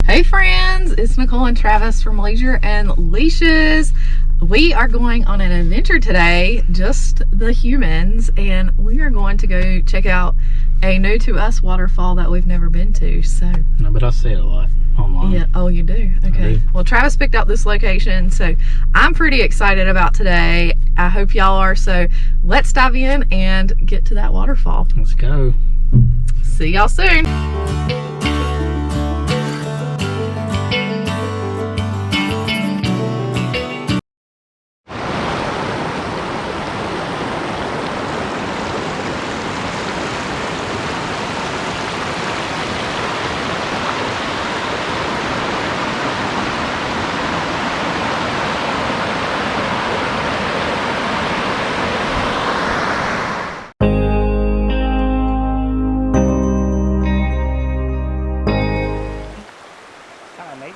Hey friends, it's Nicole and Travis from Leisure and Leashes. We are going on an adventure today, just the humans, and we are going to go check out a new to us waterfall that we've never been to. So no, but I see it a lot online. Yeah. Oh, you do? Okay. Do. Well, Travis picked out this location, so I'm pretty excited about today. I hope y'all are. So let's dive in and get to that waterfall. Let's go. See y'all soon.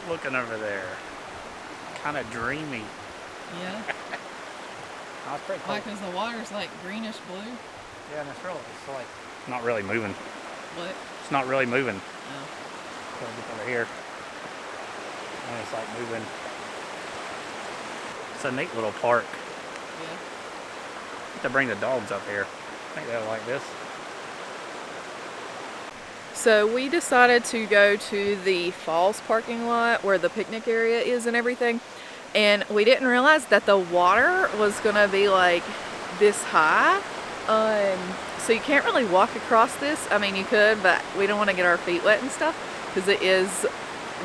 Looking over there, kind of dreamy. Yeah. That's pretty cool. Why? Because the water's like greenish blue. Yeah, and it's like not really moving. What? It's not really moving. Oh. So I get over here, and it's like moving. It's a neat little park. Yeah. To bring the dogs up here. I think they'll like this. So we decided to go to the falls parking lot where the picnic area is and everything, and we didn't realize that the water was gonna be like this high, so you can't really walk across this. I mean, you could, but we don't want to get our feet wet and stuff because it is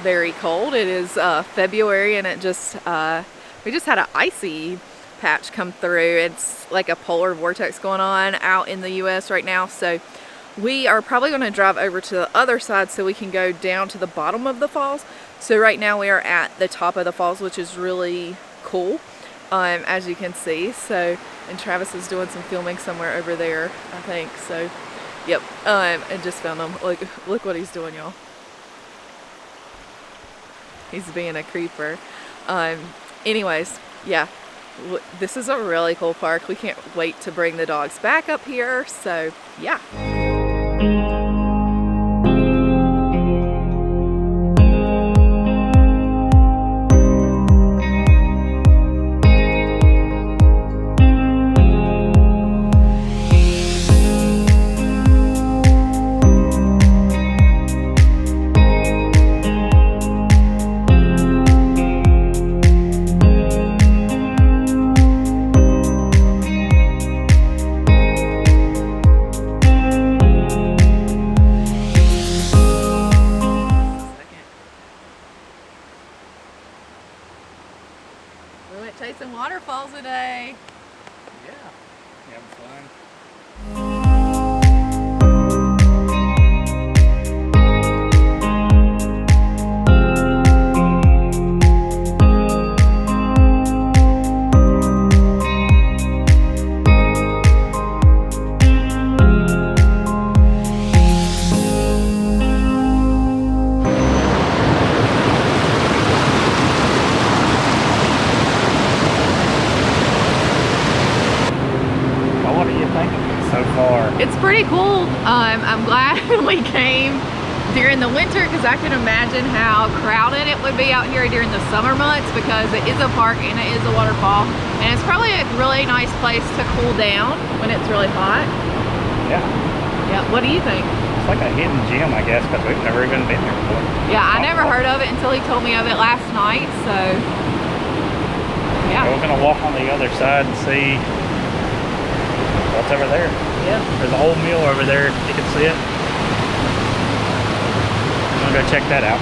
very cold. It is February, and it just we just had an icy patch come through. It's like a polar vortex going on out in the US right now, so we are probably going to drive over to the other side so we can go down to the bottom of the falls. So right now we are at the top of the falls, which is really cool, as you can see. So, and Travis is doing some filming somewhere over there, I think. So, yep, I just found him. Look what he's doing, y'all. He's being a creeper. Anyways, yeah, this is a really cool park. We can't wait to bring the dogs back up here. So, yeah. We went chasing waterfalls today. Yeah. You having fun? So far. It's pretty cool. I'm glad we came during the winter because I can imagine how crowded it would be out here during the summer months, because it is a park and it is a waterfall, and it's probably a really nice place to cool down when it's really hot. Yeah. Yeah. What do you think? It's like a hidden gem, I guess, because we've never even been here before. Yeah, I never heard of it until he told me of it last night. So yeah. So we're gonna walk on the other side and see what's over there. Yeah. There's a whole meal over there, you can see it. I'm gonna go check that out.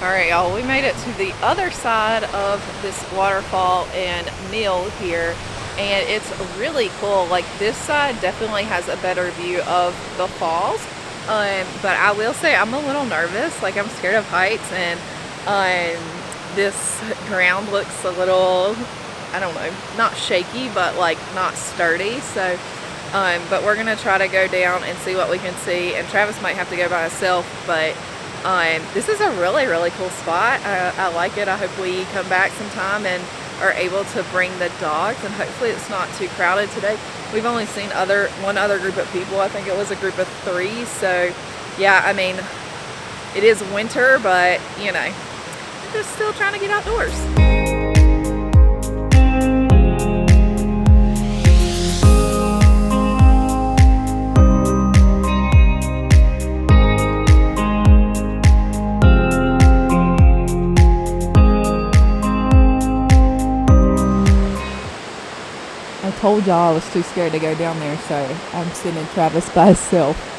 Alright, y'all, we made it to the other side of this waterfall and mill here, and it's really cool. Like, this side definitely has a better view of the falls, but I will say I'm a little nervous. Like, I'm scared of heights, and this ground looks a little, I don't know, not shaky, but like not sturdy. So but we're gonna try to go down and see what we can see, and Travis might have to go by himself, but this is a really, really cool spot. I like it. I hope we come back sometime and are able to bring the dogs, and hopefully it's not too crowded today. We've only seen one other group of people. I think it was a group of 3. So yeah, I mean, it is winter, but you know, we're just still trying to get outdoors. I told y'all I was too scared to go down there, so I'm sending Travis by himself.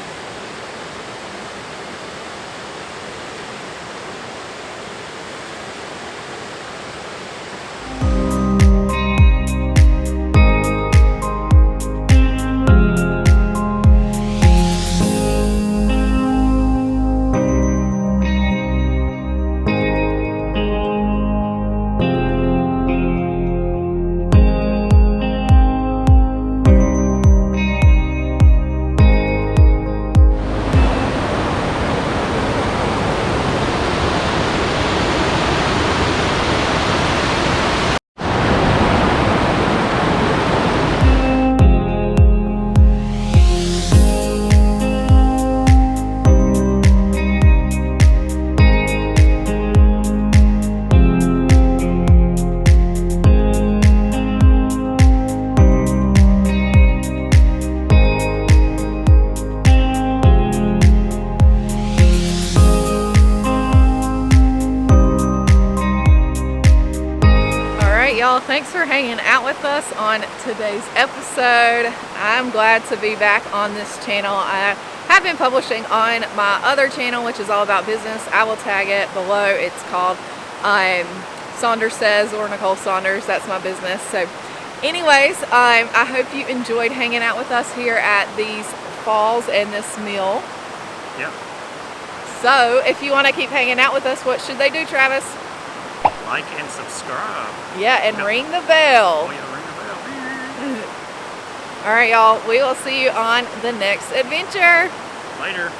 Y'all, thanks for hanging out with us on today's episode. I'm glad to be back on this channel. I have been publishing on my other channel, which is all about business. I will tag it below. It's called Saunders Says, or Nicole Saunders. That's my business. So anyways, I hope you enjoyed hanging out with us here at these falls and this mill. Yep. So if you want to keep hanging out with us, what should they do, Travis? Like and subscribe. Yeah, and ring the bell. Oh, yeah, ring the bell. All right, y'all. We will see you on the next adventure. Later.